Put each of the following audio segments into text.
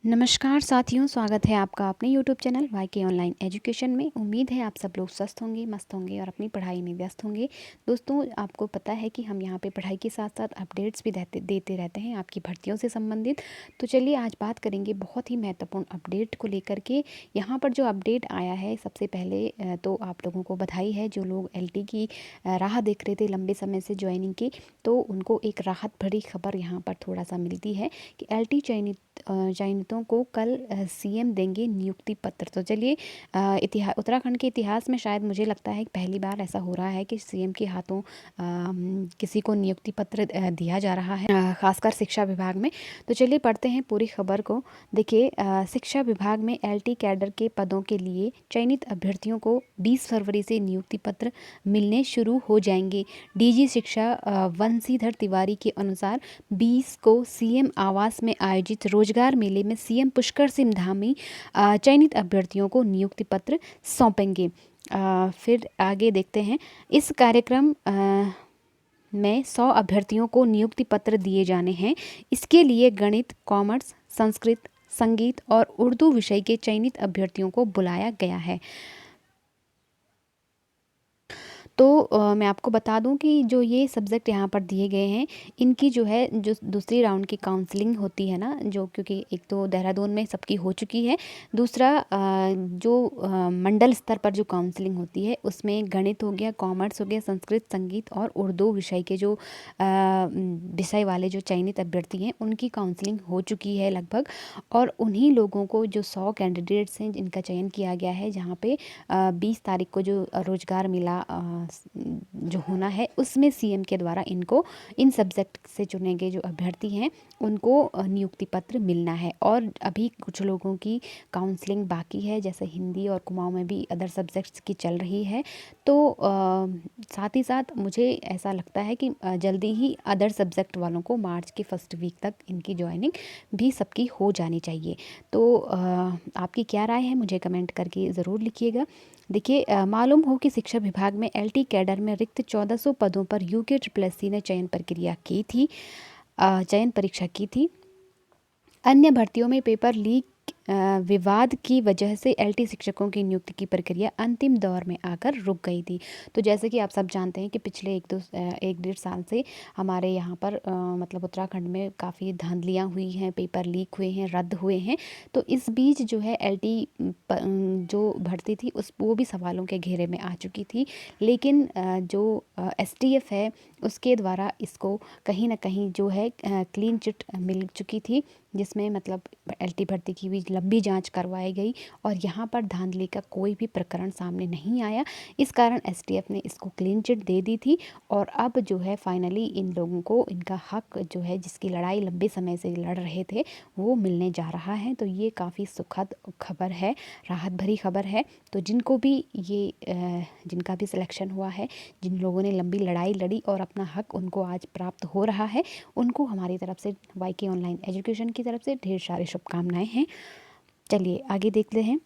नमस्कार साथियों, स्वागत है आपका अपने यूट्यूब चैनल वाईके ऑनलाइन एजुकेशन में। उम्मीद है आप सब लोग स्वस्थ होंगे, मस्त होंगे और अपनी पढ़ाई में व्यस्त होंगे। दोस्तों, आपको पता है कि हम यहाँ पे पढ़ाई के साथ साथ अपडेट्स भी देते रहते हैं आपकी भर्तियों से संबंधित। तो चलिए आज बात करेंगे बहुत ही महत्वपूर्ण अपडेट को लेकर के। यहाँ पर जो अपडेट आया है, सबसे पहले तो आप लोगों को बधाई है। जो लोग LT की राह देख रहे थे लंबे समय से ज्वाइनिंग की, तो उनको एक राहत भरी खबर यहाँ पर थोड़ा सा मिलती है कि LT चयनितों को कल CM देंगे नियुक्ति पत्र। तो चलिए, उत्तराखंड के इतिहास में शायद मुझे लगता है कि पहली बार ऐसा हो रहा है कि CM के हाथों किसी को नियुक्ति पत्र दिया जा रहा है, खासकर शिक्षा विभाग में। तो चलिए पढ़ते हैं पूरी खबर को। देखिए, शिक्षा विभाग में LT कैडर के पदों के लिए चयनित अभ्यर्थियों को 20 फरवरी से नियुक्ति पत्र मिलने शुरू हो जाएंगे। DG शिक्षा वंशीधर तिवारी के अनुसार 20 को CM आवास में आयोजित रोजगार मेले में CM पुष्कर सिंह धामी चयनित अभ्यर्थियों को नियुक्ति पत्र सौंपेंगे। फिर आगे देखते हैं। इस कार्यक्रम में 100 अभ्यर्थियों को नियुक्ति पत्र दिए जाने हैं। इसके लिए गणित, कॉमर्स, संस्कृत, संगीत और उर्दू विषय के चयनित अभ्यर्थियों को बुलाया गया है। तो मैं आपको बता दूं कि जो ये सब्जेक्ट यहाँ पर दिए गए हैं, इनकी जो है जो दूसरी राउंड की काउंसलिंग होती है ना, जो क्योंकि एक तो देहरादून में सबकी हो चुकी है, दूसरा जो मंडल स्तर पर जो काउंसलिंग होती है उसमें गणित हो गया, कॉमर्स हो गया, संस्कृत, संगीत और उर्दू विषय के जो विषय वाले जो चयनित अभ्यर्थी हैं उनकी काउंसलिंग हो चुकी है लगभग। और उन्हीं लोगों को, जो 100 कैंडिडेट्स हैं जिनका चयन किया गया है, जहाँ पे 20 तारीख को जो रोजगार मेला जो होना है उसमें CM के द्वारा इनको, इन सब्जेक्ट से चुने गए जो अभ्यर्थी हैं उनको नियुक्ति पत्र मिलना है। और अभी कुछ लोगों की काउंसलिंग बाकी है, जैसे हिंदी और कुमाऊं में भी अदर सब्जेक्ट्स की चल रही है। तो साथ ही साथ मुझे ऐसा लगता है कि जल्दी ही अदर सब्जेक्ट वालों को मार्च के फर्स्ट वीक तक इनकी ज्वाइनिंग भी सबकी हो जानी चाहिए। तो आपकी क्या राय है, मुझे कमेंट करके ज़रूर लिखिएगा। देखिए, मालूम हो कि शिक्षा विभाग में LT कैडर में रिक्त 1400 पदों पर UKSSC ने चयन परीक्षा की थी। अन्य भर्तियों में पेपर लीक विवाद की वजह से LT शिक्षकों की नियुक्ति की प्रक्रिया अंतिम दौर में आकर रुक गई थी। तो जैसे कि आप सब जानते हैं कि पिछले एक डेढ़ साल से हमारे यहाँ पर मतलब उत्तराखंड में काफ़ी धांधलियाँ हुई हैं, पेपर लीक हुए हैं, रद्द हुए हैं। तो इस बीच जो है LT जो भर्ती थी वो भी सवालों के घेरे में आ चुकी थी। लेकिन जो STF है उसके द्वारा इसको कहीं ना कहीं जो है क्लीन चिट मिल चुकी थी, जिसमें मतलब LT भर्ती की भी लंबी जांच करवाई गई और यहाँ पर धांधली का कोई भी प्रकरण सामने नहीं आया। इस कारण STF ने इसको क्लीन चिट दे दी थी। और अब जो है फाइनली इन लोगों को इनका हक जो है, जिसकी लड़ाई लंबे समय से लड़ रहे थे, वो मिलने जा रहा है। तो ये काफ़ी सुखद खबर है, राहत भरी खबर है। तो जिनको भी जिनका भी सिलेक्शन हुआ है, जिन लोगों ने लंबी लड़ाई लड़ी और अपना हक उनको आज प्राप्त हो रहा है, उनको हमारी तरफ से, वाईके ऑनलाइन एजुकेशन की तरफ से ढेर सारी शुभकामनाएं हैं। चलिए आगे देखते हैं।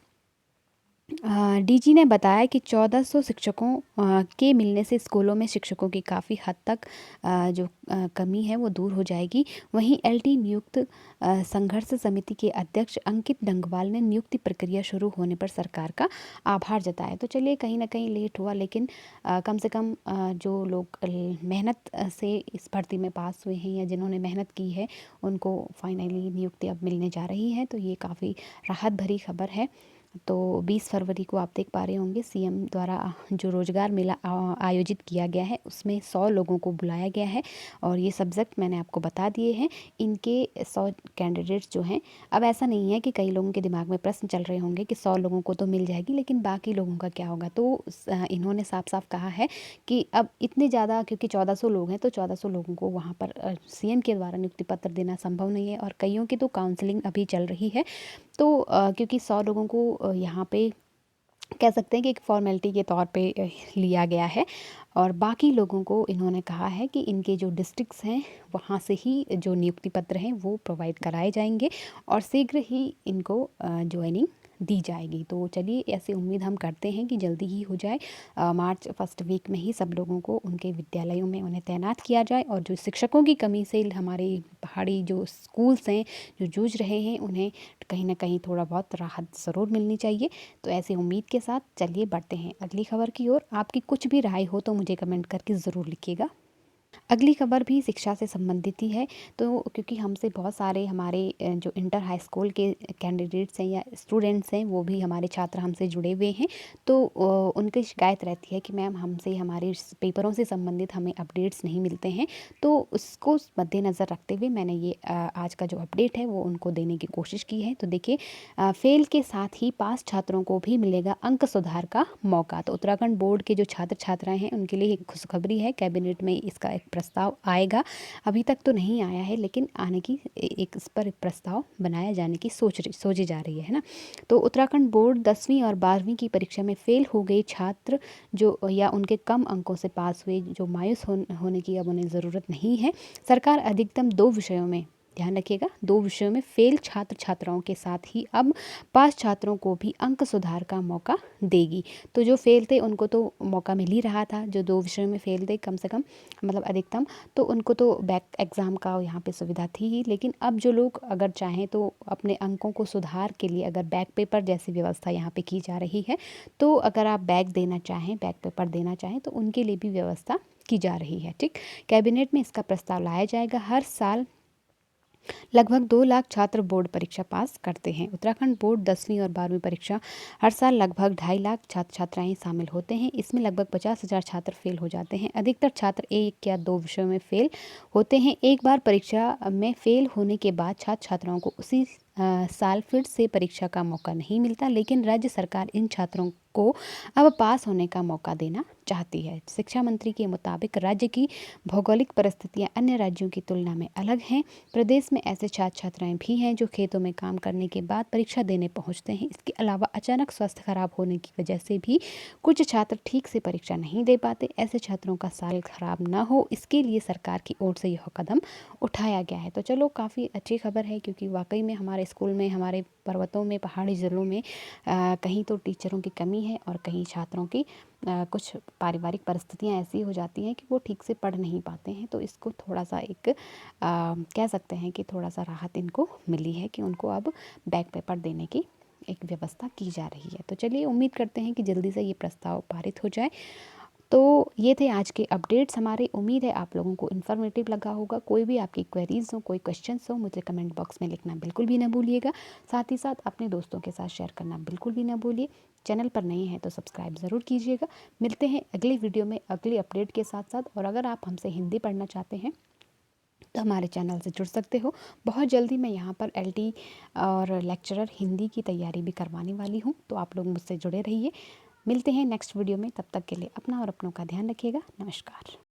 DG ने बताया कि 1400 शिक्षकों के मिलने से स्कूलों में शिक्षकों की काफ़ी हद तक जो कमी है वो दूर हो जाएगी। वहीं LT नियुक्त संघर्ष समिति के अध्यक्ष अंकित डंगवाल ने नियुक्ति प्रक्रिया शुरू होने पर सरकार का आभार जताया। तो चलिए, कहीं ना कहीं लेट हुआ, लेकिन कम से कम जो लोग मेहनत से इस भर्ती में पास हुए हैं या जिन्होंने मेहनत की है, उनको फाइनली नियुक्ति अब मिलने जा रही है। तो ये काफ़ी राहत भरी खबर है। तो 20 फरवरी को आप देख पा रहे होंगे CM द्वारा जो रोज़गार मेला आयोजित किया गया है उसमें 100 लोगों को बुलाया गया है। और ये सब्जेक्ट मैंने आपको बता दिए हैं। इनके 100 कैंडिडेट्स जो हैं, अब ऐसा नहीं है कि कई लोगों के दिमाग में प्रश्न चल रहे होंगे कि 100 लोगों को तो मिल जाएगी, लेकिन बाकी लोगों का क्या होगा। तो इन्होंने साफ साफ कहा है कि अब इतने ज़्यादा, क्योंकि 1400 लोग हैं, तो 1400 लोगों को वहाँ पर CM के द्वारा नियुक्ति पत्र देना संभव नहीं है। और कईयों की तो काउंसलिंग अभी चल रही है। तो क्योंकि 100 लोगों को यहाँ पे कह सकते हैं कि एक फॉर्मेलिटी के तौर पे लिया गया है। और बाकी लोगों को इन्होंने कहा है कि इनके जो डिस्ट्रिक्ट्स हैं वहाँ से ही जो नियुक्ति पत्र हैं वो प्रोवाइड कराए जाएंगे और शीघ्र ही इनको ज्वाइनिंग दी जाएगी। तो चलिए, ऐसी उम्मीद हम करते हैं कि जल्दी ही हो जाए। मार्च फर्स्ट वीक में ही सब लोगों को उनके विद्यालयों में उन्हें तैनात किया जाए और जो शिक्षकों की कमी से हमारे पहाड़ी जो स्कूल्स हैं जो जूझ रहे हैं, उन्हें कहीं ना कहीं थोड़ा बहुत राहत ज़रूर मिलनी चाहिए। तो ऐसी उम्मीद के साथ चलिए बढ़ते हैं अगली खबर की ओर। आपकी कुछ भी राय हो तो मुझे कमेंट करके ज़रूर लिखिएगा। अगली खबर भी शिक्षा से संबंधित ही है। तो क्योंकि हमसे बहुत सारे हमारे जो इंटर हाई स्कूल के कैंडिडेट्स हैं या स्टूडेंट्स हैं, वो भी हमारे छात्र हमसे जुड़े हुए हैं। तो उनकी शिकायत रहती है कि मैम हमसे हमारे पेपरों से संबंधित हमें अपडेट्स नहीं मिलते हैं। तो उसको मद्देनज़र रखते हुए मैंने ये आज का जो अपडेट है वो उनको देने की कोशिश की है। तो देखिए, फेल के साथ ही पास छात्रों को भी मिलेगा अंक सुधार का मौका। तो उत्तराखंड बोर्ड के जो छात्र छात्राएं हैं उनके लिए एक खुशखबरी है। कैबिनेट में इसका एक प्रस्ताव आएगा। अभी तक तो नहीं आया है, लेकिन आने की एक इस पर एक प्रस्ताव बनाया जाने की सोची जा रही है ना। तो उत्तराखंड बोर्ड 10वीं और 12वीं की परीक्षा में फेल हो गए छात्र जो या उनके कम अंकों से पास हुए, जो मायूस होने की अब उन्हें ज़रूरत नहीं है। सरकार अधिकतम 2 विषयों में, ध्यान रखिएगा, 2 विषयों में फेल छात्र छात्राओं के साथ ही अब पास छात्रों को भी अंक सुधार का मौका देगी। तो जो फेल थे उनको तो मौका मिल ही रहा था, जो 2 विषयों में फेल थे कम से कम, मतलब अधिकतम, तो उनको तो बैक एग्ज़ाम का यहाँ पे सुविधा थी ही। लेकिन अब जो लोग अगर चाहें तो अपने अंकों को सुधार के लिए अगर बैक पेपर जैसी व्यवस्था यहाँ पे की जा रही है, तो अगर आप बैक पेपर देना चाहें तो उनके लिए भी व्यवस्था की जा रही है। ठीक, कैबिनेट में इसका प्रस्ताव लाया जाएगा। हर साल लगभग 2 लाख छात्र बोर्ड परीक्षा पास करते हैं। उत्तराखंड बोर्ड 10वीं और 12वीं परीक्षा हर साल लगभग 2.5 लाख छात्र छात्राएं शामिल होते हैं। इसमें लगभग 50,000 छात्र फेल हो जाते हैं। अधिकतर छात्र 1 या 2 विषयों में फेल होते हैं। एक बार परीक्षा में फेल होने के बाद छात्र छात्राओं को उसी साल फिर से परीक्षा का मौका नहीं मिलता। लेकिन राज्य सरकार इन छात्रों को अब पास होने का मौका देना चाहती है। शिक्षा मंत्री के मुताबिक राज्य की भौगोलिक परिस्थितियां अन्य राज्यों की तुलना में अलग हैं। प्रदेश में ऐसे छात्र छात्राएं भी हैं जो खेतों में काम करने के बाद परीक्षा देने पहुंचते हैं। इसके अलावा अचानक स्वास्थ्य खराब होने की वजह से भी कुछ छात्र ठीक से परीक्षा नहीं दे पाते। ऐसे छात्रों का साल खराब ना हो, इसके लिए सरकार की ओर से यह कदम उठाया गया है। तो चलो, काफ़ी अच्छी खबर है, क्योंकि वाकई में हमारे स्कूल में, हमारे पर्वतों में, पहाड़ी ज़िलों में कहीं तो टीचरों की कमी है और कहीं छात्रों की कुछ पारिवारिक परिस्थितियां ऐसी हो जाती हैं कि वो ठीक से पढ़ नहीं पाते हैं। तो इसको थोड़ा सा एक कह सकते हैं कि थोड़ा सा राहत इनको मिली है कि उनको अब बैक पेपर देने की एक व्यवस्था की जा रही है। तो चलिए, उम्मीद करते हैं कि जल्दी से ये प्रस्ताव पारित हो जाए। तो ये थे आज के अपडेट्स हमारे। उम्मीद है आप लोगों को इन्फॉर्मेटिव लगा होगा। कोई भी आपकी क्वेरीज हो, कोई क्वेश्चंस हो, मुझे कमेंट बॉक्स में लिखना बिल्कुल भी ना भूलिएगा। साथ ही साथ अपने दोस्तों के साथ शेयर करना बिल्कुल भी ना भूलिए। चैनल पर नए हैं तो सब्सक्राइब ज़रूर कीजिएगा। मिलते हैं अगली वीडियो में अगली अपडेट के साथ साथ। और अगर आप हमसे हिंदी पढ़ना चाहते हैं तो हमारे चैनल से जुड़ सकते हो। बहुत जल्दी मैं यहाँ पर LT और लेक्चरर हिंदी की तैयारी भी करवाने वाली हूँ, तो आप लोग मुझसे जुड़े रहिए। मिलते हैं नेक्स्ट वीडियो में, तब तक के लिए अपना और अपनों का ध्यान रखिएगा। नमस्कार।